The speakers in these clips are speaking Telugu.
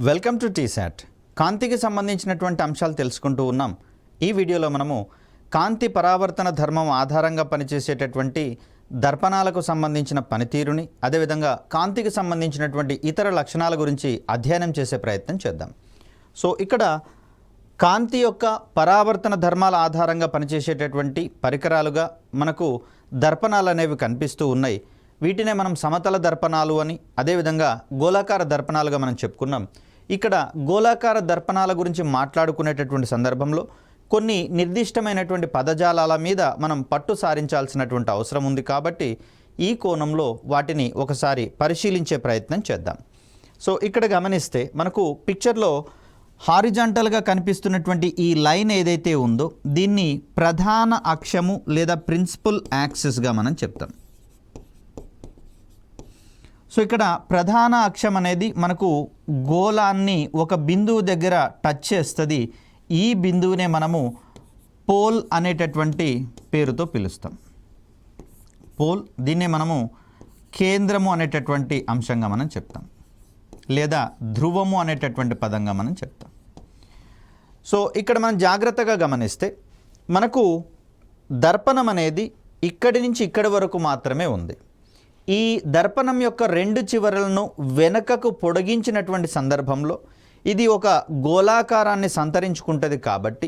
Welcome to T-SAT. కాంతికి సంబంధించినటువంటి అంశాలు తెలుసుకుంటూ ఉన్నాం. ఈ వీడియోలో మనము కాంతి పరావర్తన ధర్మం ఆధారంగా పనిచేసేటటువంటి దర్పణాలకు సంబంధించిన పనితీరుని, అదేవిధంగా కాంతికి సంబంధించినటువంటి ఇతర లక్షణాల గురించి అధ్యయనం చేసే ప్రయత్నం చేద్దాం. సో ఇక్కడ కాంతి యొక్క పరావర్తన ధర్మాల ఆధారంగా పనిచేసేటటువంటి పరికరాలుగా మనకు దర్పణాలు అనేవి కనిపిస్తూ ఉన్నాయి. వీటినే మనం సమతల దర్పణాలు అని, అదేవిధంగా గోళాకార దర్పణాలుగా మనం చెప్పుకున్నాం. ఇక్కడ గోళాకార దర్పణాల గురించి మాట్లాడుకునేటటువంటి సందర్భంలో కొన్ని నిర్దిష్టమైనటువంటి పదజాలాల మీద మనం పట్టు సారించాల్సినటువంటి అవసరం ఉంది. కాబట్టి ఈ కోణంలో వాటిని ఒకసారి పరిశీలించే ప్రయత్నం చేద్దాం. సో ఇక్కడ గమనిస్తే మనకు పిక్చర్లో హారిజాంటల్గా కనిపిస్తున్నటువంటి ఈ లైన్ ఏదైతే ఉందో దీన్ని ప్రధాన అక్షము లేదా ప్రిన్సిపల్ యాక్సిస్గా మనం చెప్తాం. సో ఇక్కడ ప్రధాన అక్షం అనేది మనకు గోళాన్ని ఒక బిందువు దగ్గర టచ్ చేస్తుంది. ఈ బిందువునే మనము పోల్ అనేటటువంటి పేరుతో పిలుస్తాం. పోల్, దీన్నే మనము కేంద్రము అనేటటువంటి అంశంగా మనం చెప్తాం, లేదా ధ్రువము అనేటటువంటి పదంగా మనం చెప్తాం. సో ఇక్కడ మనం జాగ్రత్తగా గమనిస్తే మనకు దర్పణం అనేది ఇక్కడి నుంచి ఇక్కడి వరకు మాత్రమే ఉంది. ఈ దర్పణం యొక్క రెండు చివరలను వెనకకు పొడిగించినటువంటి సందర్భంలో ఇది ఒక గోళాకారాన్ని సంతరించుకుంటుంది. కాబట్టి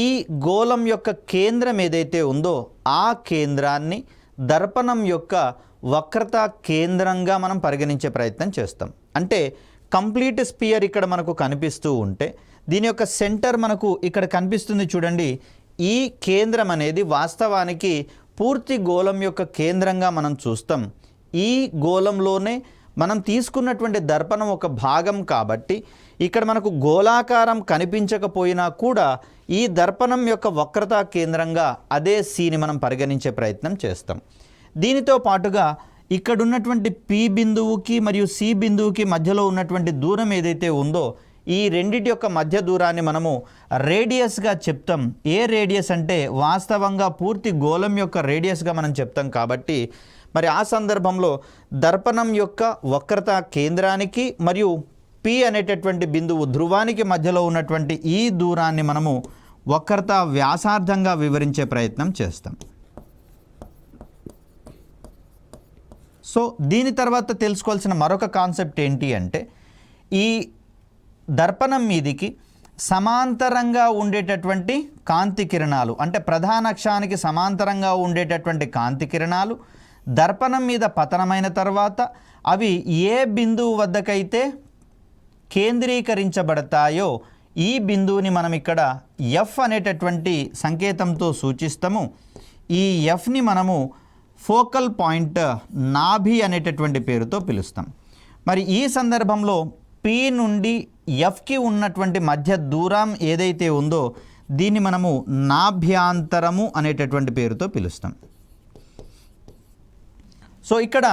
ఈ గోళం యొక్క కేంద్రం ఏదైతే ఉందో ఆ కేంద్రాన్ని దర్పణం యొక్క వక్రత కేంద్రంగా మనం పరిగణించే ప్రయత్నం చేస్తాం. అంటే కంప్లీట్ స్పియర్ ఇక్కడ మనకు కనిపిస్తూ ఉంటే దీని యొక్క సెంటర్ మనకు ఇక్కడ కనిపిస్తుంది చూడండి. ఈ కేంద్రం అనేది వాస్తవానికి పూర్తి గోళం యొక్క కేంద్రంగా మనం చూస్తాం. ఈ గోళంలోనే మనం తీసుకున్నటువంటి దర్పణం ఒక భాగం. కాబట్టి ఇక్కడ మనకు గోళాకారం కనిపించకపోయినా కూడా ఈ దర్పణం యొక్క వక్రతా కేంద్రంగా అదే సిని మనం పరిగణించే ప్రయత్నం చేస్తాం. దీనితో పాటుగా ఇక్కడ ఉన్నటువంటి పి బిందువుకి మరియు సి బిందువుకి మధ్యలో ఉన్నటువంటి దూరం ఏదైతే ఉందో ఈ రెండిటి యొక్క మధ్య దూరాన్ని మనము రేడియస్గా చెప్తాం. ఏ రేడియస్ అంటే వాస్తవంగా పూర్తి గోళం యొక్క రేడియస్గా మనం చెప్తాం. కాబట్టి మరి ఆ సందర్భంలో దర్పణం యొక్క వక్రత కేంద్రానికి మరియు పి అనేటటువంటి బిందువు ధ్రువానికి మధ్యలో ఉన్నటువంటి ఈ దూరాన్ని మనము వక్రత వ్యాసార్థంగా వివరించే ప్రయత్నం చేస్తాం. సో దీని తర్వాత తెలుసుకోవాల్సిన మరొక కాన్సెప్ట్ ఏంటి అంటే ఈ దర్పణం మీదికి సమాంతరంగా ఉండేటటువంటి కాంతి కిరణాలు, అంటే ప్రధాన అక్షానికి సమాంతరంగా ఉండేటటువంటి కాంతి కిరణాలు దర్పణం మీద పతనమైన తర్వాత అవి ఏ బిందువు వద్దకైతే కేంద్రీకరించబడతాయో ఈ బిందువుని మనం ఇక్కడ ఎఫ్ అనేటటువంటి సంకేతంతో సూచిస్తాము. ఈ ఎఫ్ని మనము ఫోకల్ పాయింట్ నాభి అనేటటువంటి పేరుతో పిలుస్తాం. మరి ఈ సందర్భంలో పి నుండి ఎఫ్కి ఉన్నటువంటి మధ్య దూరం ఏదైతే ఉందో దీన్ని మనము నాభ్యాంతరము అనేటటువంటి పేరుతో పిలుస్తాం. సో ఇక్కడ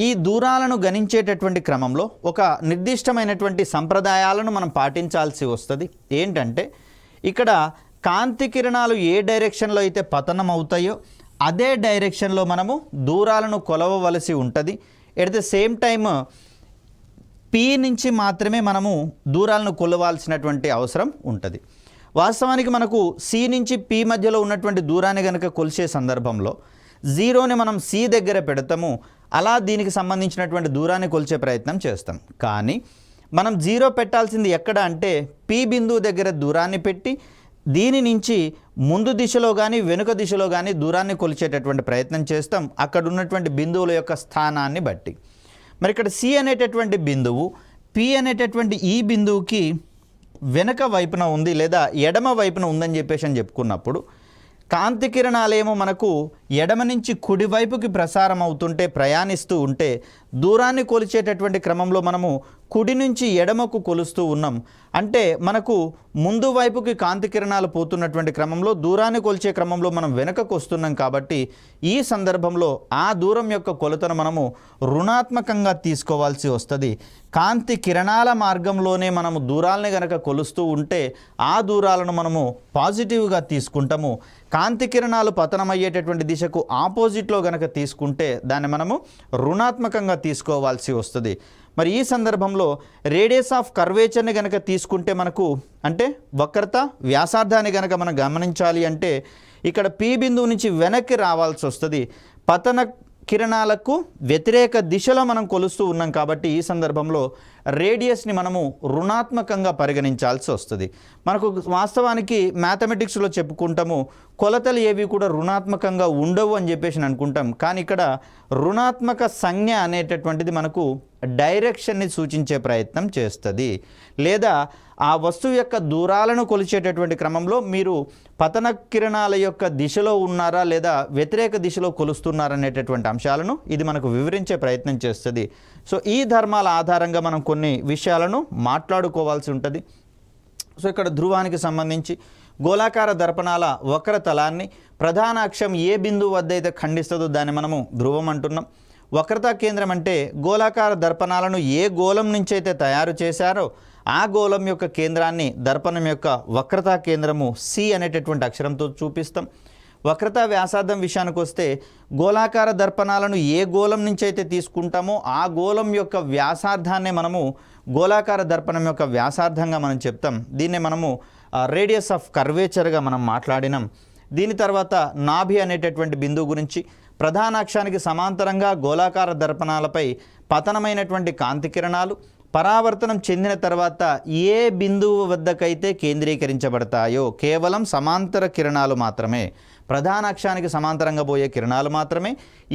ఈ దూరాలను గణించేటటువంటి క్రమంలో ఒక నిర్దిష్టమైనటువంటి సంప్రదాయాలను మనం పాటించాల్సి వస్తుంది. ఏంటంటే ఇక్కడ కాంతి కిరణాలు ఏ డైరెక్షన్లో అయితే పతనం అవుతాయో అదే డైరెక్షన్లో మనము దూరాలను కొలవవలసి ఉంటుంది. At the same time P నుంచి మాత్రమే మనము దూరాలను కొలవాల్సినటువంటి అవసరం ఉంటుంది. వాస్తవానికి మనకు సి నుంచి పి మధ్యలో ఉన్నటువంటి దూరాన్ని కనుక కొలిచే సందర్భంలో జీరోని మనం సి దగ్గర పెడతాము. అలా దీనికి సంబంధించినటువంటి దూరాన్ని కొలిచే ప్రయత్నం చేస్తాం. కానీ మనం జీరో పెట్టాల్సింది ఎక్కడ అంటే పి బిందువు దగ్గర దూరాన్ని పెట్టి దీని నుంచి ముందు దిశలో కానీ వెనుక దిశలో కానీ దూరాన్ని కొలిచేటటువంటి ప్రయత్నం చేస్తాం, అక్కడ ఉన్నటువంటి బిందువుల యొక్క స్థానాన్ని బట్టి. మరి ఇక్కడ సి అనేటటువంటి బిందువు పి అనేటటువంటి ఈ బిందువుకి వెనక వైపున ఉంది లేదా ఎడమ వైపున ఉందని చెప్పేసి చెప్పుకున్నప్పుడు కాంతి కిరణాలేమో మనకు ఎడమ నుంచి కుడివైపుకి ప్రసారం అవుతుంటే ప్రయాణిస్తూ ఉంటే దూరాన్ని కొలిచేటటువంటి క్రమంలో మనము కుడి నుంచి ఎడమకు కొలుస్తూ ఉన్నాం. అంటే మనకు ముందు వైపుకి కాంతి కిరణాలు పోతున్నటువంటి క్రమంలో దూరాన్ని కొలిచే క్రమంలో మనం వెనకకు వస్తున్నాం. కాబట్టి ఈ సందర్భంలో ఆ దూరం యొక్క కొలతను మనము రుణాత్మకంగా తీసుకోవాల్సి వస్తుంది. కాంతి కిరణాల మార్గంలోనే మనము దూరాలని గనక కొలుస్తూ ఉంటే ఆ దూరాలను మనము పాజిటివ్గా తీసుకుంటాము. కాంతి కిరణాలు పతనమయ్యేటటువంటి దిశకు ఆపోజిట్లో గనక తీసుకుంటే దాన్ని మనము రుణాత్మకంగా తీసుకోవాల్సి వస్తుంది. మరి ఈ సందర్భంలో రేడియస్ ఆఫ్ కర్వేచర్ని కనుక తీసుకుంటే మనకు అంటే వక్రత వ్యాసార్థాన్ని కనుక మనం గమనించాలి అంటే ఇక్కడ పి బిందువు నుంచి వెనక్కి రావాల్సి వస్తుంది. పతన కిరణాలకు వ్యతిరేక దిశలో మనం కొలుస్తూ ఉన్నాం కాబట్టి ఈ సందర్భంలో రేడియస్ని మనము రుణాత్మకంగా పరిగణించాల్సి వస్తుంది. మనకు వాస్తవానికి మ్యాథమెటిక్స్లో చెప్పుకుంటాము కొలతలు ఏవి కూడా రుణాత్మకంగా ఉండవు అని చెప్పేసి అనుకుంటాం. కానీ ఇక్కడ రుణాత్మక సంజ్ఞ అనేటటువంటిది మనకు డైరెక్షన్ని సూచించే ప్రయత్నం చేస్తుంది. లేదా ఆ వస్తువు యొక్క దూరాలను కొలిచేటటువంటి క్రమంలో మీరు పతన కిరణాల యొక్క దిశలో ఉన్నారా లేదా వ్యతిరేక దిశలో కొలుస్తున్నారనేటటువంటి అంశాలను ఇది మనకు వివరించే ప్రయత్నం చేస్తుంది. సో ఈ ధర్మాల ఆధారంగా మనం కొన్ని విషయాలను మాట్లాడుకోవాల్సి ఉంటుంది. సో ఇక్కడ ధ్రువానికి సంబంధించి గోళాకార దర్పణాల వక్రతలాన్ని ప్రధాన అక్షం ఏ బిందువు వద్ద అయితే ఖండిస్తుందో దాన్ని మనము ధ్రువం అంటున్నాం. వక్రతా కేంద్రం అంటే గోళాకార దర్పణాలను ఏ గోళం నుంచి అయితే తయారు చేశారో ఆ గోళం యొక్క కేంద్రాన్ని దర్పణం యొక్క వక్రతా కేంద్రము సి అనేటటువంటి అక్షరంతో చూపిస్తాం. వక్రతా వ్యాసార్థం విషయానికి వస్తే గోళాకార దర్పణాలను ఏ గోళం నుంచి అయితే తీసుకుంటామో ఆ గోళం యొక్క వ్యాసార్థాన్నే మనము గోళాకార దర్పణం యొక్క వ్యాసార్థంగా మనం చెప్తాం. దీన్నే మనము రేడియస్ ఆఫ్ కర్వేచర్గా మనం మాట్లాడినాం. దీని తర్వాత నాభి అనేటటువంటి బిందువు గురించి ప్రధాన అక్షానికి సమాంతరంగా గోళాకార దర్పణాలపై పతనమైనటువంటి కాంతి కిరణాలు పరావర్తనం చెందిన తర్వాత ఏ బిందువు వద్దకైతే కేంద్రీకరించబడతాయో కేవలం సమాంతర కిరణాలు మాత్రమే, ప్రధాన అక్షానికి సమాంతరంగా పోయే కిరణాలు మాత్రమే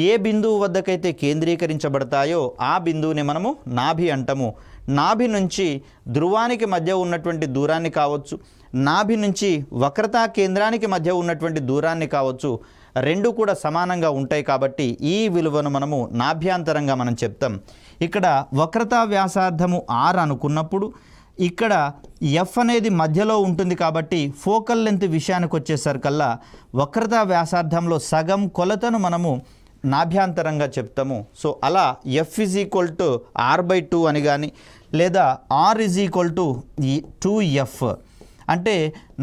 ఏ బిందువు వద్దకైతే కేంద్రీకరించబడతాయో ఆ బిందువుని మనము నాభి అంటాము. నాభి నుంచి ధ్రువానికి మధ్య ఉన్నటువంటి దూరాన్ని కావచ్చు, నాభి నుంచి వక్రతా కేంద్రానికి మధ్య ఉన్నటువంటి దూరాన్ని కావచ్చు, రెండు కూడా సమానంగా ఉంటాయి కాబట్టి ఈ విలువను మనము నాభ్యాంతరంగా మనం చెప్తాం. ఇక్కడ వక్రతా వ్యాసార్థము r అనుకున్నప్పుడు ఇక్కడ ఎఫ్ అనేది మధ్యలో ఉంటుంది కాబట్టి ఫోకల్ లెంత్ విషయానికి వచ్చేసరికల్లా వక్రతా వ్యాసార్థంలో సగం కొలతను మనము నాభ్యాంతరంగా చెప్తాము. సో అలా F is equal to r/2 అని కానీ లేదా r is equal to 2f అంటే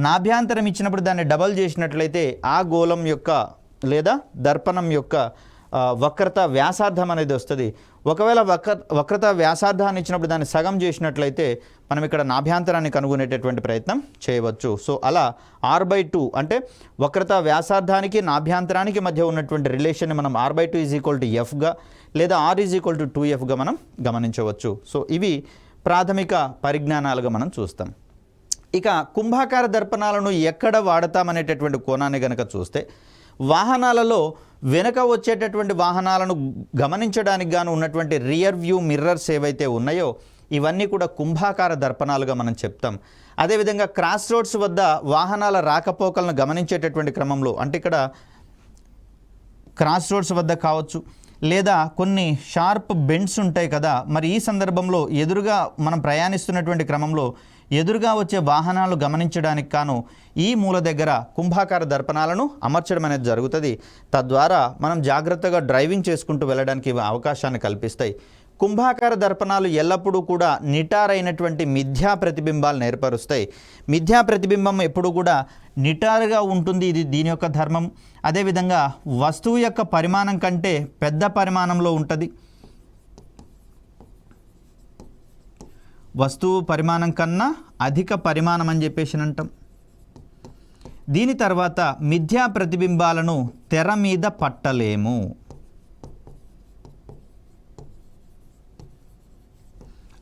నాభ్యాంతరం ఇచ్చినప్పుడు దాన్ని డబల్ చేసినట్లయితే ఆ గోళం యొక్క లేదా దర్పణం యొక్క వక్రత వ్యాసార్థం అనేది వస్తుంది. ఒకవేళ వక్రత వ్యాసార్థాన్ని ఇచ్చినప్పుడు దాన్ని సగం చేసినట్లయితే మనం ఇక్కడ నాభ్యాంతరాన్ని కనుగొనేటటువంటి ప్రయత్నం చేయవచ్చు. సో అలా r/2 అంటే వక్రత వ్యాసార్థానికి నాభ్యాంతరానికి మధ్య ఉన్నటువంటి రిలేషన్ని మనం r/2 ఈజ్ ఈక్వల్ టు ఎఫ్గా లేదా r ఈజ్ ఈక్వల్ టు 2fగా మనం గమనించవచ్చు. సో ఇవి ప్రాథమిక పరిజ్ఞానాలుగా మనం చూస్తాం. ఇక కుంభాకార దర్పణాలను ఎక్కడ వాడతామనేటటువంటి కోణాన్ని కనుక చూస్తే వాహనాలలో వెనక వచ్చేటటువంటి వాహనాలను గమనించడానికి గాను ఉన్నటువంటి రియర్ వ్యూ మిర్రర్స్ ఏవైతే ఉన్నాయో ఇవన్నీ కూడా కుంభాకార దర్పణాలుగా మనం చెప్తాం. అదేవిధంగా క్రాస్ రోడ్స్ వద్ద వాహనాల రాకపోకలను గమనించేటటువంటి క్రమంలో అంటే ఇక్కడ క్రాస్ రోడ్స్ వద్ద కావచ్చు లేదా కొన్ని షార్ప్ బెండ్స్ ఉంటాయి కదా, మరి ఈ సందర్భంలో ఎదురుగా మనం ప్రయాణిస్తున్నటువంటి క్రమంలో ఎదురుగా వచ్చే వాహనాలు గమనించడానికి కాను ఈ మూల దగ్గర కుంభాకార దర్పణాలను అమర్చడం అనేది జరుగుతుంది. తద్వారా మనం జాగ్రత్తగా డ్రైవింగ్ చేసుకుంటూ వెళ్ళడానికి అవకాశాన్ని కల్పిస్తాయి. కుంభాకార దర్పణాలు ఎల్లప్పుడూ కూడా నిటారైనటువంటి మిథ్యా ప్రతిబింబాలను ఏర్పరుస్తాయి. మిథ్యా ప్రతిబింబం ఎప్పుడు కూడా నిటారుగా ఉంటుంది, ఇది దీని యొక్క ధర్మం. అదేవిధంగా వస్తువు యొక్క పరిమాణం కంటే పెద్ద పరిమాణంలో ఉంటుంది. వస్తువు పరిమాణం కన్నా అధిక పరిమాణం అని చెప్పేసి అంటాం. దీని తర్వాత మిథ్యా ప్రతిబింబాలను తెర మీద పట్టలేము.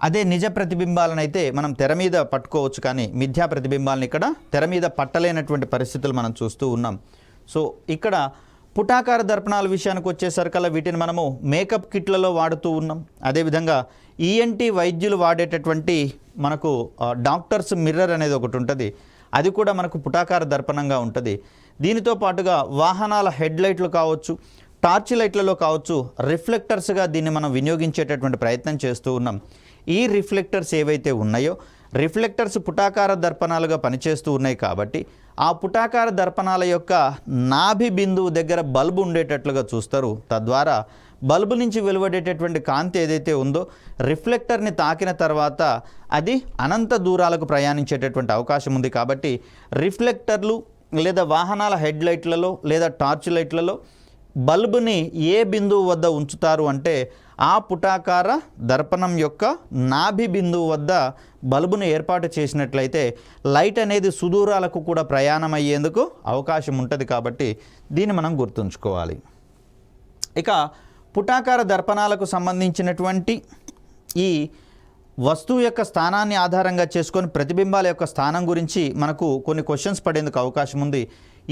అదే నిజ ప్రతిబింబాలను అయితే మనం తెర మీద పట్టుకోవచ్చు, కానీ మిథ్యా ప్రతిబింబాలను ఇక్కడ తెర మీద పట్టలేనటువంటి పరిస్థితులు మనం చూస్తూ ఉన్నాం. సో ఇక్కడ పుటాకార దర్పణాల విషయానికి వచ్చేసరికల్లా వీటిని మనము మేకప్ కిట్లలో వాడుతూ ఉన్నాం. అదేవిధంగా ఈఎన్టీ వైద్యులు వాడేటటువంటి మనకు డాక్టర్స్ మిర్రర్ అనేది ఒకటి ఉంటుంది, అది కూడా మనకు పుటాకార దర్పణంగా ఉంటుంది. దీనితో పాటుగా వాహనాల హెడ్ లైట్లు కావచ్చు, టార్చ్ లైట్లలో కావచ్చు రిఫ్లెక్టర్స్గా దీన్ని మనం వినియోగించేటటువంటి ప్రయత్నం చేస్తూ ఉన్నాం. ఈ రిఫ్లెక్టర్స్ ఏవైతే ఉన్నాయో రిఫ్లెక్టర్స్ పుటాకార దర్పణాలుగా పనిచేస్తూ ఉన్నాయి కాబట్టి ఆ పుటాకార దర్పణాల యొక్క నాభి బిందువు దగ్గర బల్బు ఉండేటట్లుగా చూస్తారు. తద్వారా బల్బు నుంచి వెలువడేటటువంటి కాంతి ఏదైతే ఉందో రిఫ్లెక్టర్ని తాకిన తర్వాత అది అనంత దూరాలకు ప్రయాణించేటటువంటి అవకాశం ఉంది. కాబట్టి రిఫ్లెక్టర్లు లేదా వాహనాల హెడ్ లైట్లలో లేదా టార్చ్ లైట్లలో బల్బుని ఏ బిందువు వద్ద ఉంచుతారు అంటే ఆ పుటాకార దర్పణం యొక్క నాభి బిందువు వద్ద బల్బును ఏర్పాటు చేసినట్లయితే లైట్ అనేది సుదూరాలకు కూడా ప్రయాణం అయ్యేందుకు అవకాశం ఉంటుంది. కాబట్టి దీన్ని మనం గుర్తుంచుకోవాలి. ఇక పుటాకార దర్పణాలకు సంబంధించినటువంటి ఈ వస్తువు యొక్క స్థానాన్ని ఆధారంగా చేసుకొని ప్రతిబింబాల యొక్క స్థానం గురించి మనకు కొన్ని క్వశ్చన్స్ పడేందుకు అవకాశం ఉంది.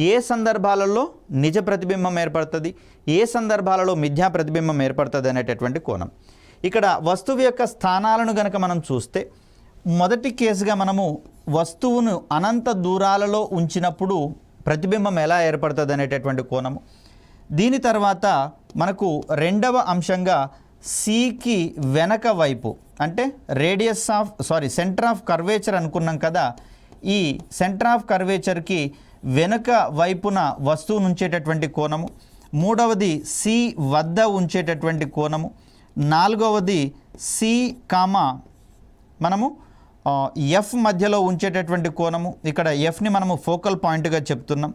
ఏ సందర్భాలలో నిజ ప్రతిబింబం ఏర్పడుతుంది, ఏ సందర్భాలలో మిథ్యా ప్రతిబింబం ఏర్పడుతుంది అనేటటువంటి కోణం. ఇక్కడ వస్తువు యొక్క స్థానాలను గనక మనం చూస్తే మొదటి కేసుగా మనము వస్తువును అనంత దూరాలలో ఉంచినప్పుడు ప్రతిబింబం ఎలా ఏర్పడుతుంది అనేటటువంటి కోణము. దీని తర్వాత మనకు రెండవ అంశంగా సికి వెనక వైపు అంటే సెంటర్ ఆఫ్ కర్వేచర్ అనుకున్నాం కదా. ఈ సెంటర్ ఆఫ్ కర్వేచర్కి వెనుక వైపున వస్తువును ఉంచేటటువంటి కోణము. మూడవది సి వద్ద ఉంచేటటువంటి కోణము. నాలుగవది సి కామా మనము ఎఫ్ మధ్యలో ఉంచేటటువంటి కోణము. ఇక్కడ ఎఫ్ని మనము ఫోకల్ పాయింట్గా చెప్తున్నాం.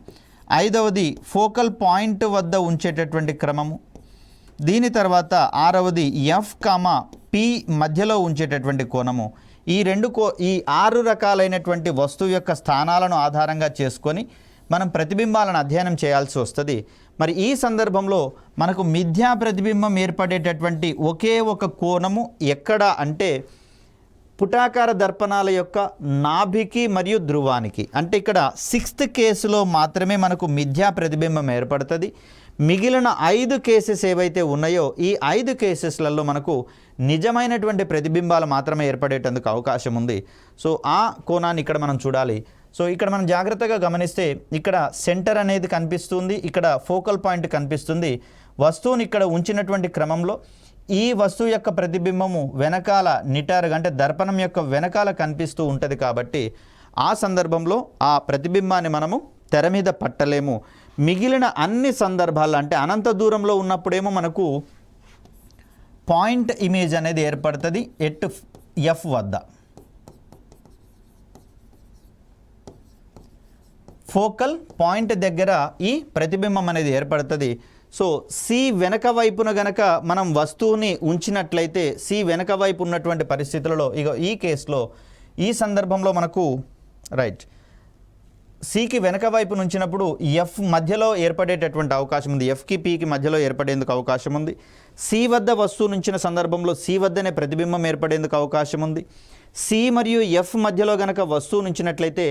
ఐదవది ఫోకల్ పాయింట్ వద్ద ఉంచేటటువంటి క్రమము. దీని తర్వాత ఆరవది ఎఫ్ కామా పి మధ్యలో ఉంచేటటువంటి కోణము. ఈ 6 రకాలైనటువంటి వస్తువు యొక్క స్థానాలను ఆధారంగా చేసుకొని మనం ప్రతిబింబాలను అధ్యయనం చేయాల్సి వస్తుంది. మరి ఈ సందర్భంలో మనకు మిథ్యా ప్రతిబింబం ఏర్పడేటటువంటి ఒకే ఒక కోణము ఎక్కడ అంటే పుటాకార దర్పణాల యొక్క నాభికి మరియు ధ్రువానికి. అంటే ఇక్కడ 6th కేసులో మాత్రమే మనకు మిథ్యా ప్రతిబింబం ఏర్పడుతుంది. మిగిలిన 5 కేసెస్ ఏవైతే ఉన్నాయో ఈ 5 కేసెస్లలో మనకు నిజమైనటువంటి ప్రతిబింబాలు మాత్రమే ఏర్పడేటందుకు అవకాశం ఉంది. సో ఆ కోణాన్ని ఇక్కడ మనం చూడాలి. సో ఇక్కడ మనం జాగ్రత్తగా గమనిస్తే ఇక్కడ సెంటర్ అనేది కనిపిస్తుంది, ఇక్కడ ఫోకల్ పాయింట్ కనిపిస్తుంది. వస్తువుని ఇక్కడ ఉంచినటువంటి క్రమంలో ఈ వస్తువు యొక్క ప్రతిబింబము వెనకాల నిటారుగా అంటే దర్పణం యొక్క వెనకాల కనిపిస్తూ ఉంటుంది. కాబట్టి ఆ సందర్భంలో ఆ ప్రతిబింబాన్ని మనము తెర మీద పట్టలేము. మిగిలిన అన్ని సందర్భాల్లో అంటే అనంత దూరంలో ఉన్నప్పుడేమో మనకు పాయింట్ ఇమేజ్ అనేది ఏర్పడుతుంది ఎట్ ఎఫ్ వద్ద. ఫోకల్ పాయింట్ దగ్గర ఈ ప్రతిబింబం అనేది ఏర్పడుతుంది. సో సి వెనక వైపున గనక మనం వస్తువుని ఉంచినట్లయితే సి వెనక వైపు ఉన్నటువంటి పరిస్థితులలో ఈ కేసులో ఈ సందర్భంలో మనకు సికి వెనక వైపు నుంచినప్పుడు ఎఫ్ మధ్యలో ఏర్పడేటటువంటి అవకాశం ఉంది. ఎఫ్కి పికి మధ్యలో ఏర్పడేందుకు అవకాశం ఉంది. సి వద్ద వస్తువు నుంచిన సందర్భంలో సి వద్దనే ప్రతిబింబం ఏర్పడేందుకు అవకాశం ఉంది. సి మరియు ఎఫ్ మధ్యలో గనక వస్తువు నుంచినట్లయితే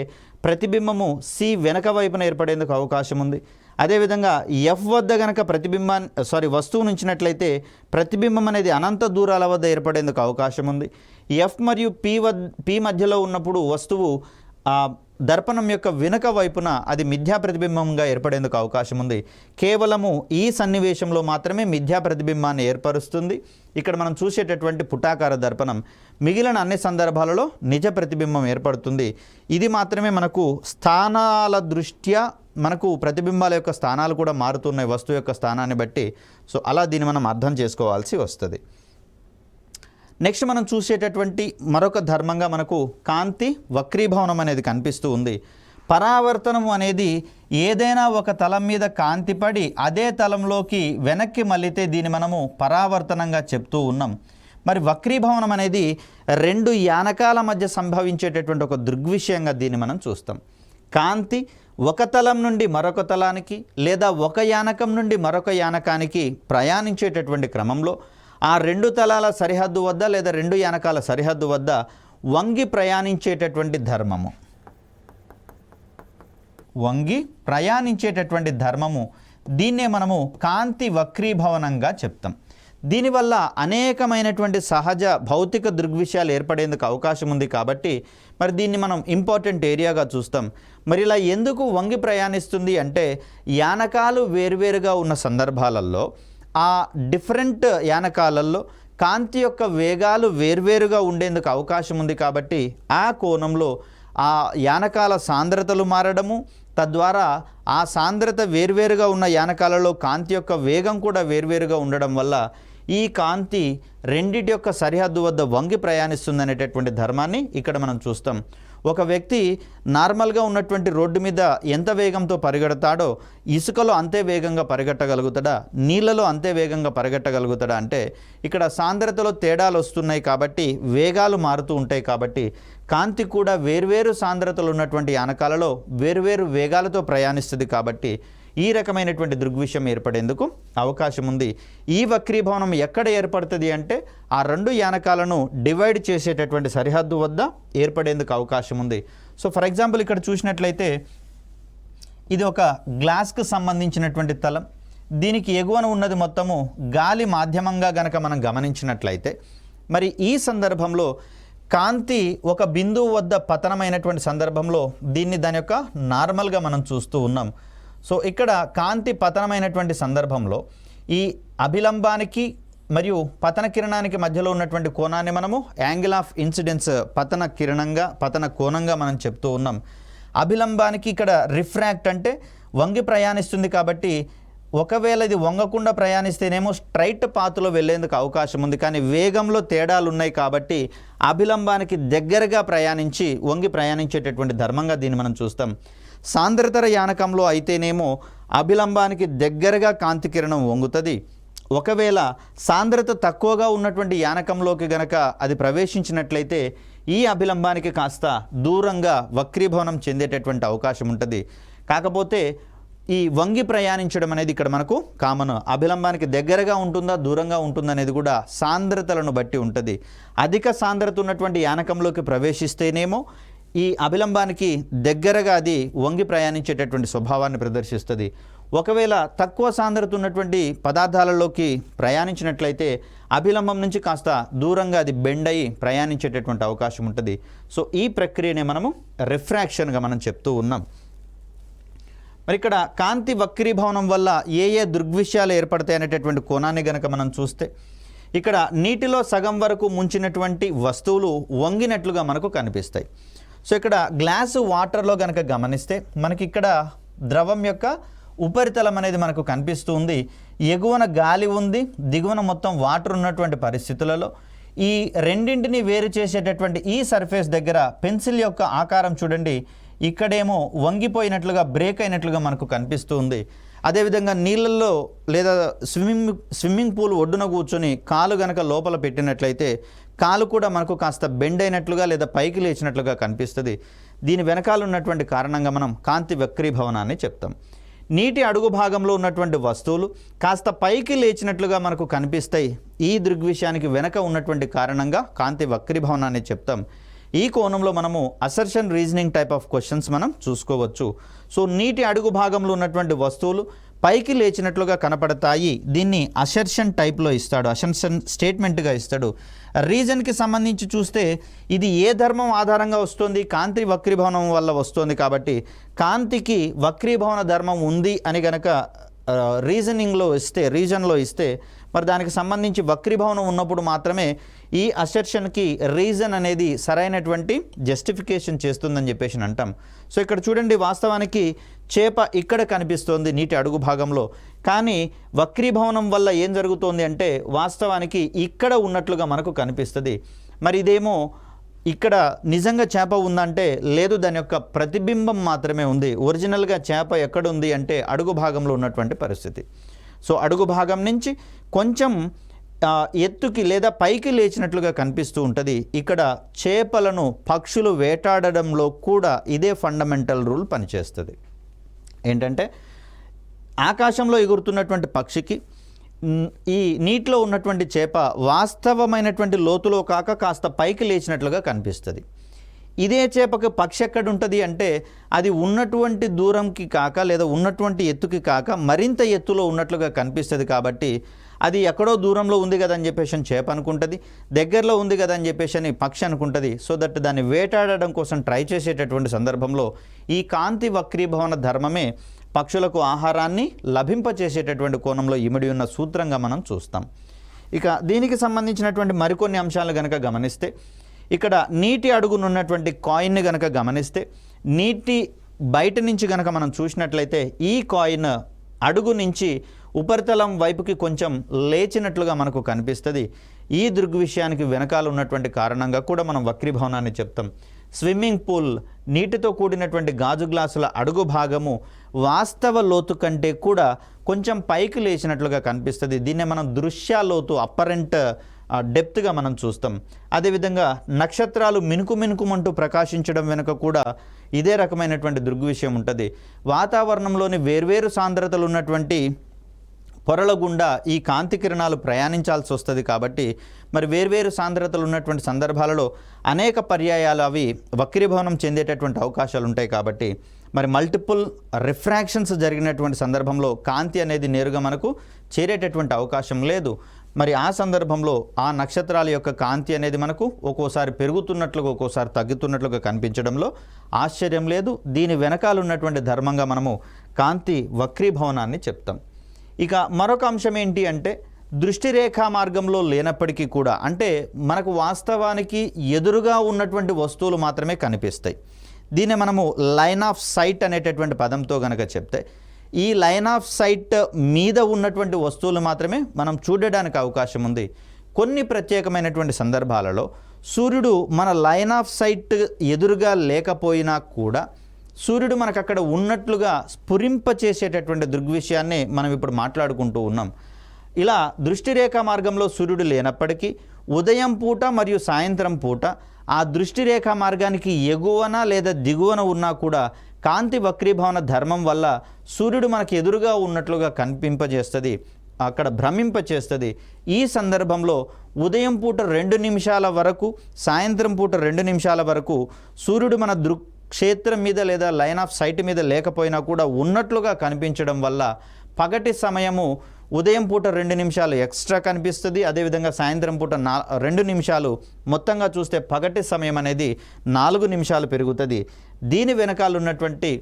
ప్రతిబింబము సి వెనక వైపున ఏర్పడేందుకు అవకాశం ఉంది. అదేవిధంగా ఎఫ్ వద్ద గనక వస్తువు నుంచినట్లయితే ప్రతిబింబం అనేది అనంత దూరాల వద్ద ఏర్పడేందుకు అవకాశం ఉంది. ఎఫ్ మరియు పి మధ్యలో ఉన్నప్పుడు వస్తువు దర్పణం యొక్క వెనుక వైపున అది మిథ్యా ప్రతిబింబంగా ఏర్పడేందుకు అవకాశం ఉంది. కేవలము ఈ సన్నివేశంలో మాత్రమే మిథ్యా ప్రతిబింబాన్ని ఏర్పరుస్తుంది. ఇక్కడ మనం చూసేటటువంటి పుటాకార దర్పణం మిగిలిన అన్ని సందర్భాలలో నిజ ప్రతిబింబం ఏర్పడుతుంది. ఇది మాత్రమే మనకు స్థానాల దృష్ట్యా మనకు ప్రతిబింబాల యొక్క స్థానాలు కూడా మారుతున్నాయి వస్తువు యొక్క స్థానాన్ని బట్టి. సో అలా దీన్ని మనం అర్థం చేసుకోవాల్సి వస్తుంది. నెక్స్ట్ మనం చూసేటటువంటి మరొక ధర్మంగా మనకు కాంతి వక్రీభవనం అనేది కనిపిస్తూ ఉంది. పరావర్తనం అనేది ఏదైనా ఒక తలం మీద కాంతి పడి అదే తలంలోకి వెనక్కి మళ్ళితే దీన్ని మనము పరావర్తనంగా చెప్తూ ఉన్నాం. మరి వక్రీభవనం అనేది 2 యానకాల మధ్య సంభవించేటటువంటి ఒక దృగ్విషయంగా దీన్ని మనం చూస్తాం. కాంతి ఒక తలం నుండి మరొక తలానికి లేదా ఒక యానకం నుండి మరొక యానకానికి ప్రయాణించేటటువంటి క్రమంలో ఆ 2 తలాల సరిహద్దు వద్ద లేదా 2 యానకాల సరిహద్దు వద్ద వంగి ప్రయాణించేటటువంటి ధర్మము. వంగి ప్రయాణించేటటువంటి ధర్మము దీన్నే మనము కాంతి వక్రీభవనంగా చెప్తాం. దీనివల్ల అనేకమైనటువంటి సహజ భౌతిక దృగ్విషయాలు ఏర్పడేందుకు అవకాశం ఉంది. కాబట్టి మరి దీన్ని మనం ఇంపార్టెంట్ ఏరియాగా చూస్తాం. మరి ఇలా ఎందుకు వంగి ప్రయాణిస్తుంది అంటే యానకాలు వేరువేరుగా ఉన్న సందర్భాలలో ఆ డిఫరెంట్ యానకాలలో కాంతి యొక్క వేగాలు వేర్వేరుగా ఉండేందుకు అవకాశం ఉంది. కాబట్టి ఆ కోణంలో ఆ యానకాల సాంద్రతలు మారడము, తద్వారా ఆ సాంద్రత వేర్వేరుగా ఉన్న యానకాలలో కాంతి యొక్క వేగం కూడా వేర్వేరుగా ఉండడం వల్ల ఈ కాంతి రెండిటి యొక్క సరిహద్దు వద్ద వంగి ప్రయాణిస్తుంది అనేటటువంటి ధర్మాన్ని ఇక్కడ మనం చూస్తాం. ఒక వ్యక్తి నార్మల్గా ఉన్నటువంటి రోడ్డు మీద ఎంత వేగంతో పరిగెడతాడో ఇసుకలో అంతే వేగంగా పరిగెట్టగలుగుతాడా, నీళ్ళలో అంతే వేగంగా పరిగెట్టగలుగుతాడా అంటే ఇక్కడ సాంద్రతలో తేడాలు వస్తున్నాయి కాబట్టి వేగాలు మారుతూ ఉంటాయి కాబట్టి కాంతి కూడా వేర్వేరు సాంద్రతలు ఉన్నటువంటి యానకాలలో వేర్వేరు వేగాలతో ప్రయాణిస్తుంది కాబట్టి ఈ రకమైనటువంటి దృగ్విషయం ఏర్పడేందుకు అవకాశం ఉంది. ఈ వక్రీభవనం ఎక్కడ ఏర్పడుతుంది అంటే ఆ రెండు యానకాలను డివైడ్ చేసేటటువంటి సరిహద్దు వద్ద ఏర్పడేందుకు అవకాశం ఉంది. సో ఫర్ ఎగ్జాంపుల్ ఇక్కడ చూసినట్లయితే ఇది ఒక గ్లాస్కు సంబంధించినటువంటి తలం. దీనికి ఎగువన ఉన్నది మొత్తము గాలి మాధ్యమంగా గనక మనం గమనించినట్లయితే మరి ఈ సందర్భంలో కాంతి ఒక బిందువు వద్ద పతనమైనటువంటి సందర్భంలో దీన్ని దాని యొక్క నార్మల్గా మనం చూస్తూ ఉన్నాం. సో ఇక్కడ కాంతి పతనమైనటువంటి సందర్భంలో ఈ అభిలంబానికి మరియు పతన కిరణానికి మధ్యలో ఉన్నటువంటి కోణాన్ని మనము యాంగిల్ ఆఫ్ ఇన్సిడెన్స్ పతన కోణంగా మనం చెప్తూ ఉన్నాం. అభిలంబానికి ఇక్కడ రిఫ్రాక్ట్ అంటే వంగి ప్రయాణిస్తుంది కాబట్టి ఒకవేళ ఇది వంగకుండా ప్రయాణిస్తేనేమో స్ట్రైట్ పాత్లో వెళ్ళేందుకు అవకాశం ఉంది. కానీ వేగంలో తేడాలు ఉన్నాయి కాబట్టి అభిలంబానికి దగ్గరగా ప్రయాణించి వంగి ప్రయాణించేటటువంటి ధర్మంగా దీన్ని మనం చూస్తాం. సాంద్రతర యానకంలో అయితేనేమో అభిలంబానికి దగ్గరగా కాంతి కిరణం వంగుతుంది. ఒకవేళ సాంద్రత తక్కువగా ఉన్నటువంటి యానకంలోకి గనక అది ప్రవేశించినట్లయితే ఈ అభిలంబానికి కాస్త దూరంగా వక్రీభవనం చెందేటటువంటి అవకాశం ఉంటుంది. కాకపోతే ఈ వంగి ప్రయాణించడం అనేది ఇక్కడ మనకు కామన్. అభిలంబానికి దగ్గరగా ఉంటుందా దూరంగా ఉంటుందా అనేది కూడా సాంద్రతలను బట్టి ఉంటుంది. అధిక సాంద్రత ఉన్నటువంటి యానకంలోకి ప్రవేశిస్తేనేమో ఈ అభిలంబానికి దగ్గరగా అది వంగి ప్రయాణించేటటువంటి స్వభావాన్ని ప్రదర్శిస్తుంది. ఒకవేళ తక్కువ సాంద్రత ఉన్నటువంటి పదార్థాలలోకి ప్రయాణించినట్లయితే అభిలంబం నుంచి కాస్త దూరంగా అది బెండ్ అయ్యి ప్రయాణించేటటువంటి అవకాశం ఉంటుంది. సో ఈ ప్రక్రియనే మనము రిఫ్రాక్షన్గా మనం చెప్తూ ఉన్నాం. మరి ఇక్కడ కాంతి వక్రీభవనం వల్ల ఏ ఏ దృగ్విషయాలు ఏర్పడతాయి అనేటటువంటి కోణాన్ని గనక మనం చూస్తే ఇక్కడ నీటిలో సగం వరకు ముంచినటువంటి వస్తువులు వంగినట్లుగా మనకు కనిపిస్తాయి. సో ఇక్కడ గ్లాసు వాటర్లో కనుక గమనిస్తే మనకి ఇక్కడ ద్రవం యొక్క ఉపరితలం అనేది మనకు కనిపిస్తూ ఉంది. ఎగువన గాలి ఉంది, దిగువన మొత్తం వాటర్ ఉన్నటువంటి పరిస్థితులలో ఈ రెండింటిని వేరు చేసేటటువంటి ఈ సర్ఫేస్ దగ్గర పెన్సిల్ యొక్క ఆకారం చూడండి, ఇక్కడేమో వంగిపోయినట్లుగా బ్రేక్ అయినట్లుగా మనకు కనిపిస్తూ ఉంది. అదేవిధంగా నీళ్ళల్లో లేదా స్విమ్మింగ్ పూల్ ఒడ్డున కూర్చొని కాలు గనక లోపల పెట్టినట్లయితే కాలు కూడా మనకు కాస్త బెండ్ అయినట్లుగా లేదా పైకి లేచినట్లుగా కనిపిస్తుంది. దీని వెనకాల ఉన్నటువంటి కారణంగా మనం కాంతి వక్రీభవనాన్ని చెప్తాం. నీటి అడుగు భాగంలో ఉన్నటువంటి వస్తువులు కాస్త పైకి లేచినట్లుగా మనకు కనిపిస్తాయి. ఈ దృగ్విషయానికి వెనక ఉన్నటువంటి కారణంగా కాంతి వక్రీభవనాన్ని చెప్తాం. ఈ కోణంలో మనము assertion reasoning type of questions మనం చూసుకోవచ్చు. సో నీటి అడుగు భాగంలో ఉన్నటువంటి వస్తువులు పైకి లేచినట్లుగా కనపడతాయి. దీన్ని అసర్షన్ టైప్లో ఇస్తాడు, అసర్షన్ స్టేట్మెంట్గా ఇస్తాడు. రీజన్కి సంబంధించి చూస్తే ఇది ఏ ధర్మం ఆధారంగా వస్తుంది, కాంతి వక్రీభవనం వల్ల వస్తుంది కాబట్టి కాంతికి వక్రీభవన ధర్మం ఉంది అని గనక రీజన్లో ఇస్తే మరి దానికి సంబంధించి వక్రీభవనం ఉన్నప్పుడు మాత్రమే ఈ అసర్షన్కి రీజన్ అనేది సరైనటువంటి జస్టిఫికేషన్ చేస్తుందని చెప్పేసి అంటాం. సో ఇక్కడ చూడండి, వాస్తవానికి చేప ఇక్కడ కనిపిస్తోంది నీటి అడుగు భాగంలో, కానీ వక్రీభవనం వల్ల ఏం జరుగుతోంది అంటే వాస్తవానికి ఇక్కడ ఉన్నట్లుగా మనకు కనిపిస్తుంది. మరి ఇదేమో ఇక్కడ నిజంగా చేప ఉందంటే లేదు, దాని యొక్క ప్రతిబింబం మాత్రమే ఉంది. ఒరిజినల్గా చేప ఎక్కడ ఉంది అంటే అడుగు భాగంలో ఉన్నటువంటి పరిస్థితి. సో అడుగు భాగం నుంచి కొంచెం ఎత్తుకి లేదా పైకి లేచినట్లుగా కనిపిస్తూ ఉంటుంది. ఇక్కడ చేపలను పక్షులు వేటాడడంలో కూడా ఇదే ఫండమెంటల్ రూల్ పనిచేస్తుంది. ఏంటంటే ఆకాశంలో ఎగురుతున్నటువంటి పక్షికి ఈ నీటిలో ఉన్నటువంటి చేప వాస్తవమైనటువంటి లోతులో కాక కాస్త పైకి లేచినట్లుగా కనిపిస్తుంది. ఇదే చేపకు పక్షి ఎక్కడ ఉంటుంది అంటే అది ఉన్నటువంటి దూరంకి కాక లేదా ఉన్నటువంటి ఎత్తుకి కాక మరింత ఎత్తులో ఉన్నట్లుగా కనిపిస్తుంది. కాబట్టి అది ఎక్కడో దూరంలో ఉంది కదా అని చెప్పేసి చేప అనుకుంటుంది, దగ్గరలో ఉంది కదా అని చెప్పేసి పక్షి అనుకుంటుంది. సో దట్ దాన్ని వేటాడడం కోసం ట్రై చేసేటటువంటి సందర్భంలో ఈ కాంతి వక్రీభవన ధర్మమే పక్షులకు ఆహారాన్ని లభింపచేసేటటువంటి కోణంలో ఇమిడి ఉన్న సూత్రంగా మనం చూస్తాం. ఇక దీనికి సంబంధించినటువంటి మరికొన్ని అంశాలు కనుక గమనిస్తే ఇక్కడ నీటి అడుగునున్నటువంటి కాయిన్ని కనుక గమనిస్తే నీటి బయట నుంచి కనుక మనం చూసినట్లయితే ఈ కాయిన్ అడుగు నుంచి ఉపరితలం వైపుకి కొంచెం లేచినట్లుగా మనకు కనిపిస్తుంది. ఈ దృగ్విషయానికి వెనకాల ఉన్నటువంటి కారణంగా కూడా మనం వక్రీభవనాన్ని చెప్తాం. స్విమ్మింగ్ పూల్, నీటితో కూడినటువంటి గాజు గ్లాసుల అడుగు భాగము వాస్తవ లోతు కంటే కూడా కొంచెం పైకి లేచినట్లుగా కనిపిస్తుంది. దీన్నే మనం దృశ్య లోతు, అప్పరెంట్ డెప్త్గా మనం చూస్తాం. అదేవిధంగా నక్షత్రాలు మినుకు మినుకుమంటూ ప్రకాశించడం వెనుక కూడా ఇదే రకమైనటువంటి దృగ్విషయం ఉంటుంది. వాతావరణంలోని వేర్వేరు సాంద్రతలు ఉన్నటువంటి పొరల గుండా ఈ కాంతి కిరణాలు ప్రయాణించాల్సి వస్తుంది. కాబట్టి మరి వేర్వేరు సాంద్రతలు ఉన్నటువంటి సందర్భాలలో అనేక పర్యాయాలు అవి వక్రీభవనం చెందేటటువంటి అవకాశాలు ఉంటాయి. కాబట్టి మరి మల్టిపుల్ రిఫ్రాక్షన్స్ జరిగినటువంటి సందర్భంలో కాంతి అనేది నేరుగా మనకు చేరేటటువంటి అవకాశం లేదు. మరి ఆ సందర్భంలో ఆ నక్షత్రాల యొక్క కాంతి అనేది మనకు ఒక్కోసారి పెరుగుతున్నట్లుగా ఒక్కోసారి తగ్గుతున్నట్లుగా కనిపించడంలో ఆశ్చర్యం లేదు. దీని వెనకాల ఉన్నటువంటి ధర్మంగా మనము కాంతి వక్రీభవనాన్ని చెప్తాం. ఇక మరొక అంశం ఏంటి అంటే దృష్టి రేఖా మార్గంలో లేనప్పటికీ కూడా, అంటే మనకు వాస్తవానికి ఎదురుగా ఉన్నటువంటి వస్తువులు మాత్రమే కనిపిస్తాయి. దీన్ని మనము లైన్ ఆఫ్ సైట్ అనేటటువంటి పదంతో కనుక చెప్తే, ఈ లైన్ ఆఫ్ సైట్ మీద ఉన్నటువంటి వస్తువులు మాత్రమే మనం చూడడానికి అవకాశం ఉంది. కొన్ని ప్రత్యేకమైనటువంటి సందర్భాలలో సూర్యుడు మన లైన్ ఆఫ్ సైట్ ఎదురుగా లేకపోయినా కూడా సూర్యుడు మనకు అక్కడ ఉన్నట్లుగా స్ఫురింపచేసేటటువంటి దృగ్విషయాన్ని మనం ఇప్పుడు మాట్లాడుకుంటూ ఉన్నాం. ఇలా దృష్టిరేఖ మార్గంలో సూర్యుడు లేనప్పటికీ ఉదయం పూట మరియు సాయంత్రం పూట ఆ దృష్టిరేఖ మార్గానికి ఎగువన లేదా దిగువన ఉన్నా కూడా కాంతి వక్రీభవన ధర్మం వల్ల సూర్యుడు మనకు ఎదురుగా ఉన్నట్లుగా కనిపింపజేస్తుంది, అక్కడ భ్రమింపచేస్తుంది. ఈ సందర్భంలో ఉదయం పూట 2 నిమిషాల వరకు, సాయంత్రం పూట 2 నిమిషాల వరకు సూర్యుడు మన క్షేత్రం మీద లేదా లైన్ ఆఫ్ సైట్ మీద లేకపోయినా కూడా ఉన్నట్లుగా కనిపించడం వల్ల పగటి సమయము ఉదయం పూట 2 నిమిషాలు ఎక్స్ట్రా కనిపిస్తుంది. అదేవిధంగా సాయంత్రం పూట 2 నిమిషాలు, మొత్తంగా చూస్తే పగటి సమయం అనేది 4 నిమిషాలు పెరుగుతుంది. దీని వెనకాల ఉన్నటువంటి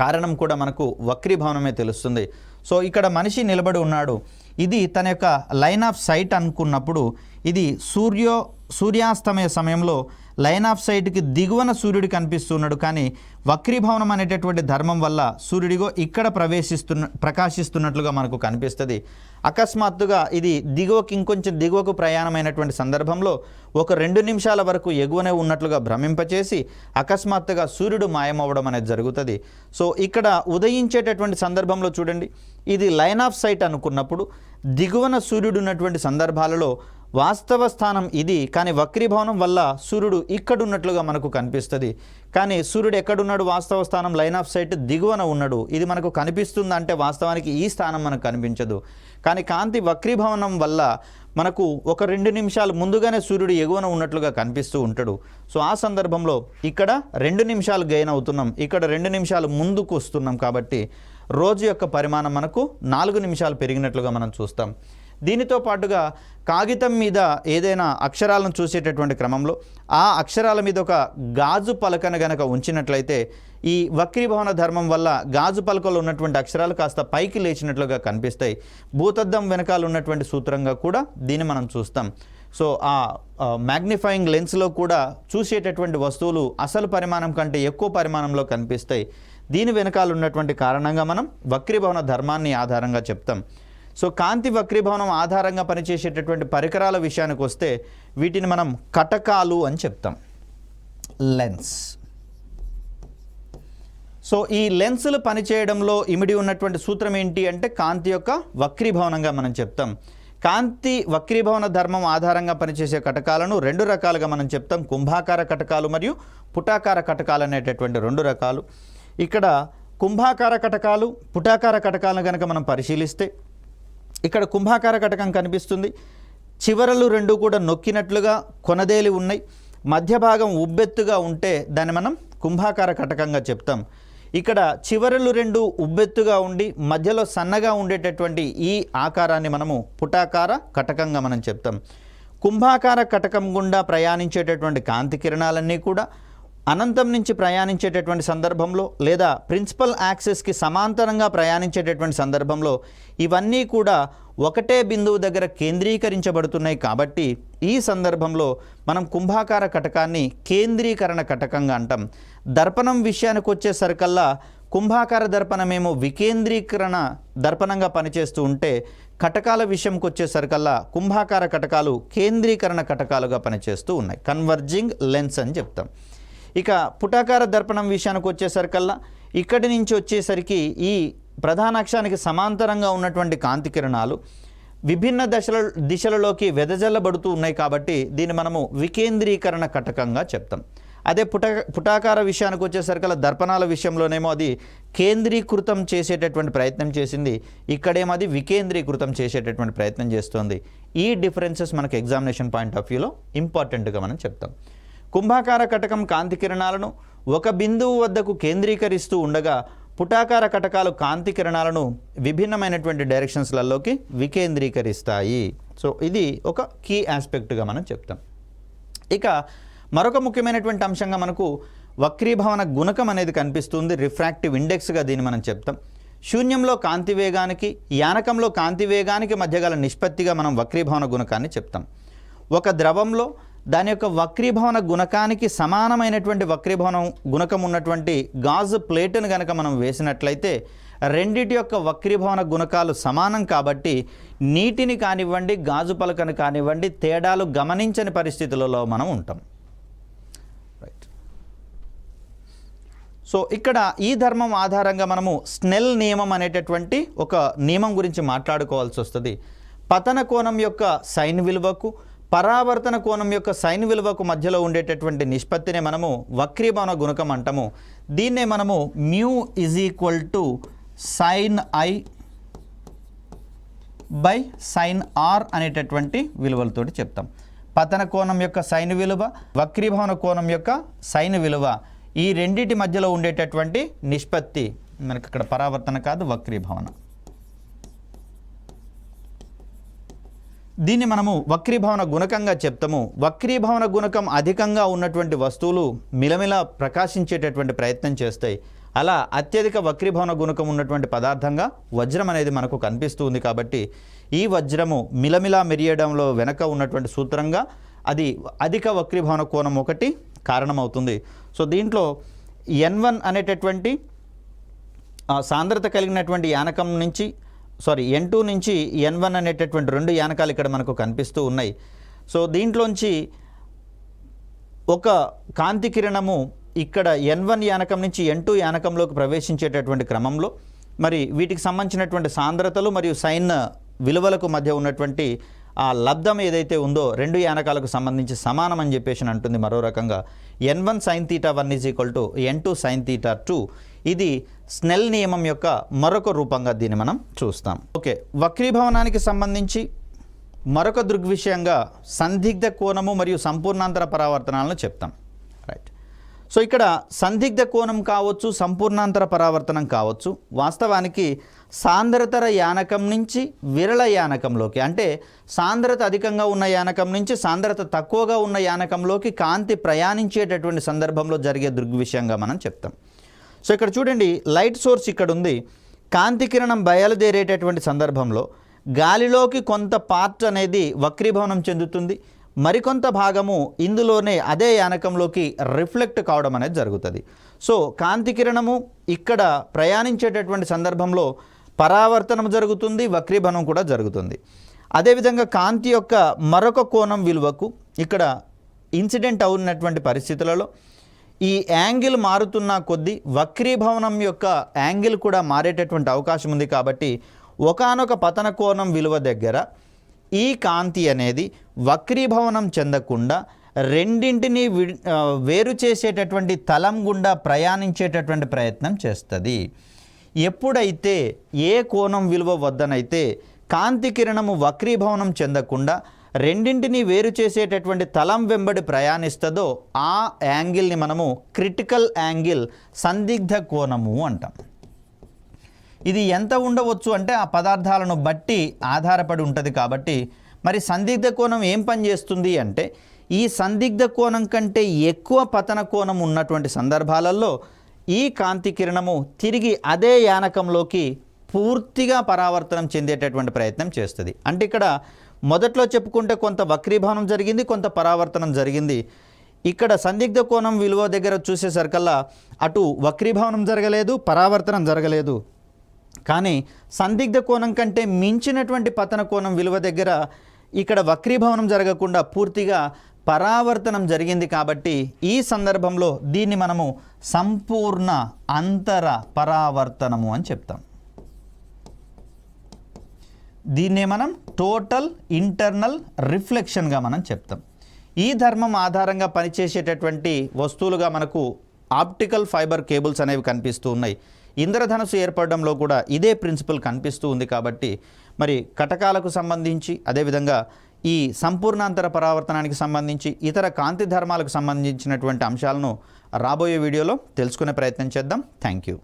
కారణం కూడా మనకు వక్రీభవనమే తెలుస్తుంది. సో ఇక్కడ మనిషి నిలబడి ఉన్నాడు, ఇది తన యొక్క లైన్ ఆఫ్ సైట్ అనుకున్నప్పుడు ఇది సూర్యాస్తమయ సమయంలో లైన్ ఆఫ్ సైట్కి దిగువన సూర్యుడు కనిపిస్తున్నాడు. కానీ వక్రీభవనం అనేటటువంటి ధర్మం వల్ల సూర్యుడిగో ఇక్కడ ప్రకాశిస్తున్నట్లుగా మనకు కనిపిస్తుంది. అకస్మాత్తుగా ఇది ఇంకొంచెం దిగువకు ప్రయాణమైనటువంటి సందర్భంలో ఒక 2 నిమిషాల వరకు ఎగువనే ఉన్నట్లుగా భ్రమింపచేసి అకస్మాత్తుగా సూర్యుడు మాయమవ్వడం అనేది జరుగుతుంది. సో ఇక్కడ ఉదయించేటటువంటి సందర్భంలో చూడండి, ఇది లైన్ ఆఫ్ సైట్ అనుకున్నప్పుడు దిగువన సూర్యుడు ఉన్నటువంటి సందర్భాలలో వాస్తవ స్థానం ఇది, కానీ వక్రీభవనం వల్ల సూర్యుడు ఇక్కడున్నట్లుగా మనకు కనిపిస్తుంది. కానీ సూర్యుడు ఎక్కడున్నాడు? వాస్తవ స్థానం లైన్ ఆఫ్ సైట్ దిగువన ఉన్నాడు. ఇది మనకు కనిపిస్తుందంటే వాస్తవానికి ఈ స్థానం మనకు కనిపించదు. కానీ కాంతి వక్రీభవనం వల్ల మనకు ఒక 2 నిమిషాలు ముందుగానే సూర్యుడు ఎగువన ఉన్నట్లుగా కనిపిస్తూ ఉంటాడు. సో ఆ సందర్భంలో ఇక్కడ 2 నిమిషాలు గెయిన్ అవుతున్నాం, ఇక్కడ 2 నిమిషాలు ముందుకు వస్తున్నాం. కాబట్టి రోజు యొక్క పరిమాణం మనకు 4 నిమిషాలు పెరిగినట్లుగా మనం చూస్తాం. దీనితో పాటుగా కాగితం మీద ఏదైనా అక్షరాలను చూసేటటువంటి క్రమంలో ఆ అక్షరాల మీద ఒక గాజు పలకను గనక ఉంచినట్లయితే ఈ వక్రీభవన ధర్మం వల్ల గాజు పలకలో ఉన్నటువంటి అక్షరాలు కాస్త పైకి లేచినట్లుగా కనిపిస్తాయి. భూతద్దం వెనకాల ఉన్నటువంటి సూత్రంగా కూడా దీన్ని మనం చూస్తాం. సో ఆ మ్యాగ్నిఫైయింగ్ లెన్స్లో కూడా చూసేటటువంటి వస్తువులు అసలు పరిమాణం కంటే ఎక్కువ పరిమాణంలో కనిపిస్తాయి. దీని వెనకాల ఉన్నటువంటి కారణంగా మనం వక్రీభవన ధర్మాన్ని ఆధారంగా చెప్తాం. సో కాంతి వక్రీభవనం ఆధారంగా పనిచేసేటటువంటి పరికరాల విషయానికి వస్తే వీటిని మనం కటకాలు అని చెప్తాం, లెన్స్. సో ఈ లెన్సులు పనిచేయడంలో ఇమిడి ఉన్నటువంటి సూత్రం ఏంటి అంటే కాంతి యొక్క వక్రీభవనంగా మనం చెప్తాం. కాంతి వక్రీభవన ధర్మం ఆధారంగా పనిచేసే కటకాలను 2 రకాలుగా మనం చెప్తాం, కుంభాకార కటకాలు మరియు పుటాకార కటకాలు అనేటటువంటి 2 రకాలు. ఇక్కడ కుంభాకార కటకాలు, పుటాకార కటకాలను కనుక మనం పరిశీలిస్తే ఇక్కడ కుంభాకార కటకం కనిపిస్తుంది. చివరలు 2 కూడా నొక్కినట్లుగా కొనదేలి ఉన్నాయి. మధ్య భాగం ఉబ్బెత్తుగా ఉంటే దాన్ని మనం కుంభాకార కటకంగా చెప్తాం. ఇక్కడ చివరలు 2 ఉబ్బెత్తుగా ఉండి మధ్యలో సన్నగా ఉండేటటువంటి ఈ ఆకారాన్ని మనము పుటాకార కటకంగా మనం చెప్తాం. కుంభాకార కటకం గుండా ప్రయాణించేటటువంటి కాంతి కిరణాలన్నీ కూడా అనంతం నుంచి ప్రయాణించేటటువంటి సందర్భంలో లేదా ప్రిన్సిపల్ యాక్సిస్కి సమాంతరంగా ప్రయాణించేటటువంటి సందర్భంలో ఇవన్నీ కూడా ఒకటే బిందువు దగ్గర కేంద్రీకరించబడుతున్నాయి. కాబట్టి ఈ సందర్భంలో మనం కుంభాకార కటకాన్ని కేంద్రీకరణ కటకంగా అంటాం. దర్పణం విషయానికి వచ్చేసరికల్లా కుంభాకార దర్పణమేమో వికేంద్రీకరణ దర్పణంగా పనిచేస్తూ ఉంటే కటకాల విషయంకి వచ్చేసరికల్లా కుంభాకార కటకాలు కేంద్రీకరణ కటకాలుగా పనిచేస్తూ ఉన్నాయి, కన్వర్జింగ్ లెన్స్ అని చెప్తాం. ఇక పుటాకార దర్పణం విషయానికి వచ్చేసరికల్లా ఇక్కడి నుంచి వచ్చేసరికి ఈ ప్రధాన అక్షానికి సమాంతరంగా ఉన్నటువంటి కాంతి కిరణాలు విభిన్న దిశలలోకి వెదజల్లబడుతూ ఉన్నాయి కాబట్టి దీన్ని మనము వికేంద్రీకరణ కటకంగా చెప్తాం. అదే పుటాకార విషయానికి వచ్చేసరికల్లా దర్పణాల విషయంలోనేమో అది కేంద్రీకృతం చేసేటటువంటి ప్రయత్నం చేసింది, ఇక్కడేమో అది వికేంద్రీకృతం చేసేటటువంటి ప్రయత్నం చేస్తుంది. ఈ డిఫరెన్సెస్ మనకు ఎగ్జామినేషన్ పాయింట్ ఆఫ్ వ్యూలో ఇంపార్టెంట్గా మనం చెప్తాం. కుంభాకార కటకం కాంతి కిరణాలను ఒక బిందువు వద్దకు కేంద్రీకరిస్తూ ఉండగా పుటాకార కటకాలు కాంతి కిరణాలను విభిన్నమైనటువంటి డైరెక్షన్స్లలోకి వికేంద్రీకరిస్తాయి. సో ఇది ఒక కీ ఆస్పెక్ట్గా మనం చెప్తాం. ఇక మరొక ముఖ్యమైనటువంటి అంశంగా మనకు వక్రీభవన గుణకం అనేది కనిపిస్తుంది, రిఫ్రాక్టివ్ ఇండెక్స్గా దీన్ని మనం చెప్తాం. శూన్యంలో కాంతి వేగానికి యానకంలో కాంతి వేగానికి మధ్య గల నిష్పత్తిగా మనం వక్రీభవన గుణకాన్ని చెప్తాం. ఒక ద్రవంలో దాని యొక్క వక్రీభవన గుణకానికి సమానమైనటువంటి వక్రీభవన గుణకం ఉన్నటువంటి గాజు ప్లేటును కనుక మనం వేసినట్లయితే రెండిటి యొక్క వక్రీభవన గుణకాలు సమానం కాబట్టి నీటిని కానివ్వండి గాజు పలకను కానివ్వండి తేడాలు గమనించని పరిస్థితులలో మనం ఉంటాం. రైట్. సో ఇక్కడ ఈ ధర్మం ఆధారంగా మనము స్నెల్ నియమం అనేటటువంటి ఒక నియమం గురించి మాట్లాడుకోవాల్సి వస్తుంది. పతన కోణం యొక్క సైన్ విలువకు పరావర్తన కోణం యొక్క సైన్ విలువకు మధ్యలో ఉండేటటువంటి నిష్పత్తిని మనము వక్రీభవన గుణకం అంటాము. దీన్నే మనము mu is equal to sine i by sine r అనేటటువంటి విలువలతోటి చెప్తాం. పతన కోణం యొక్క సైన్ విలువ, వక్రీభవన కోణం యొక్క సైన్ విలువ, ఈ రెండింటి మధ్యలో ఉండేటటువంటి నిష్పత్తి మనకి ఇక్కడ పరావర్తన కాదు వక్రీభవన. దీన్ని మనము వక్రీభవన గుణకంగా చెప్తాము. వక్రీభవన గుణకం అధికంగా ఉన్నటువంటి వస్తువులు మిలమిల ప్రకాశించేటటువంటి ప్రయత్నం చేస్తాయి. అలా అత్యధిక వక్రీభవన గుణకం ఉన్నటువంటి పదార్థంగా వజ్రం అనేది మనకు కనిపిస్తుంది కాబట్టి ఈ వజ్రము మిలమిలా మెరియడంలో వెనక ఉన్నటువంటి సూత్రంగా అది అధిక వక్రీభవన కోణం ఒకటి కారణమవుతుంది. సో దీంట్లో N1 అనేటటువంటి సాంద్రత కలిగినటువంటి యానకం నుంచి N2 నుంచి N1 అనేటటువంటి రెండు యానకాలు ఇక్కడ మనకు కనిపిస్తూ ఉన్నాయి. సో దీంట్లోంచి ఒక కాంతి కిరణము ఇక్కడ N1 యానకం నుంచి N2 యానకంలోకి ప్రవేశించేటటువంటి క్రమంలో మరి వీటికి సంబంధించినటువంటి సాంద్రతలు మరియు సైన్ విలువలకు మధ్య ఉన్నటువంటి ఆ లబ్ధం ఏదైతే ఉందో రెండు యానకాలకు సంబంధించి సమానం అని చెప్పేసి అంటుంది. మరో రకంగా N1 sin θ1 = N2 sin θ2. ఇది స్నెల్ నియమం యొక్క మరొక రూపంగా దీన్ని మనం చూస్తాం. ఓకే, వక్రీభవనానికి సంబంధించి మరొక దృగ్విషయంగా సందిగ్ధ కోణము మరియు సంపూర్ణాంతర పరావర్తనాలను చెప్తాం. రైట్. సో ఇక్కడ సందిగ్ధ కోణం కావచ్చు, సంపూర్ణాంతర పరావర్తనం కావచ్చు, వాస్తవానికి సాంద్రతర యానకం నుంచి విరళ యానకంలోకి, అంటే సాంద్రత అధికంగా ఉన్న యానకం నుంచి సాంద్రత తక్కువగా ఉన్న యానకంలోకి కాంతి ప్రయాణించేటటువంటి సందర్భంలో జరిగే దృగ్విషయంగా మనం చెప్తాం. సో ఇక్కడ చూడండి, లైట్ సోర్స్ ఇక్కడ ఉంది. కాంతి కిరణం బయలుదేరేటటువంటి సందర్భంలో గాలిలోకి కొంత పార్ట్ అనేది వక్రీభవనం చెందుతుంది, మరికొంత భాగము ఇందులోనే అదే యానకంలోకి రిఫ్లెక్ట్ కావడం అనేది జరుగుతుంది. సో కాంతి కిరణము ఇక్కడ ప్రయాణించేటటువంటి సందర్భంలో పరావర్తనం జరుగుతుంది, వక్రీభవనం కూడా జరుగుతుంది. అదేవిధంగా కాంతి యొక్క మరొక కోణం విలువకు ఇక్కడ ఇన్సిడెంట్ అవుతున్నటువంటి పరిస్థితులలో ఈ యాంగిల్ మారుతున్న కొద్దీ వక్రీభవనం యొక్క యాంగిల్ కూడా మారేటటువంటి అవకాశం ఉంది. కాబట్టి ఒకానొక పతన కోణం విలువ దగ్గర ఈ కాంతి అనేది వక్రీభవనం చెందకుండా రెండింటిని వేరు చేసేటటువంటి తలం గుండా ప్రయాణించేటటువంటి ప్రయత్నం చేస్తుంది. ఎప్పుడైతే ఏ కోణం విలువ వద్దనైతే కాంతి కిరణము వక్రీభవనం చెందకుండా రెండింటిని వేరు చేసేటటువంటి తలం వెంబడి ప్రయాణిస్తుందో ఆ యాంగిల్ని మనము క్రిటికల్ యాంగిల్, సందిగ్ధ కోణము అంటాం. ఇది ఎంత ఉండవచ్చు అంటే ఆ పదార్థాలను బట్టి ఆధారపడి ఉంటుంది. కాబట్టి మరి సందిగ్ధ కోణం ఏం పని చేస్తుంది అంటే ఈ సందిగ్ధ కోణం కంటే ఎక్కువ పతన కోణం ఉన్నటువంటి సందర్భాలలో ఈ కాంతి కిరణము తిరిగి అదే యానకంలోకి పూర్తిగా పరావర్తనం చెందేటటువంటి ప్రయత్నం చేస్తుంది. అంటే ఇక్కడ మొదట్లో చెప్పుకుంటే కొంత వక్రీభవనం జరిగింది, కొంత పరావర్తనం జరిగింది. ఇక్కడ సందిగ్ధ కోణం విలువ దగ్గర చూసేసరికల్లా అటు వక్రీభవనం జరగలేదు, పరావర్తనం జరగలేదు. కానీ సందిగ్ధ కోణం కంటే మించినటువంటి పతన కోణం విలువ దగ్గర ఇక్కడ వక్రీభవనం జరగకుండా పూర్తిగా పరావర్తనం జరిగింది. కాబట్టి ఈ సందర్భంలో దీన్ని మనము సంపూర్ణ అంతర పరావర్తనము అని చెప్తాం. దీన్నే మనం టోటల్ ఇంటర్నల్ రిఫ్లెక్షన్గా మనం చెప్తాం. ఈ ధర్మం ఆధారంగా పనిచేసేటటువంటి వస్తువులుగా మనకు ఆప్టికల్ ఫైబర్ కేబుల్స్ అనేవి కనిపిస్తూ ఉన్నాయి. ఇంద్రధనుసు ఏర్పడడంలో కూడా ఇదే ప్రిన్సిపల్ కనిపిస్తూ ఉంది. కాబట్టి మరి కటకాలకు సంబంధించి, అదేవిధంగా ఈ సంపూర్ణాంతర పరావర్తనానికి సంబంధించి, ఇతర కాంతి ధర్మాలకు సంబంధించినటువంటి అంశాలను రాబోయే వీడియోలో తెలుసుకునే ప్రయత్నం చేద్దాం. Thank you.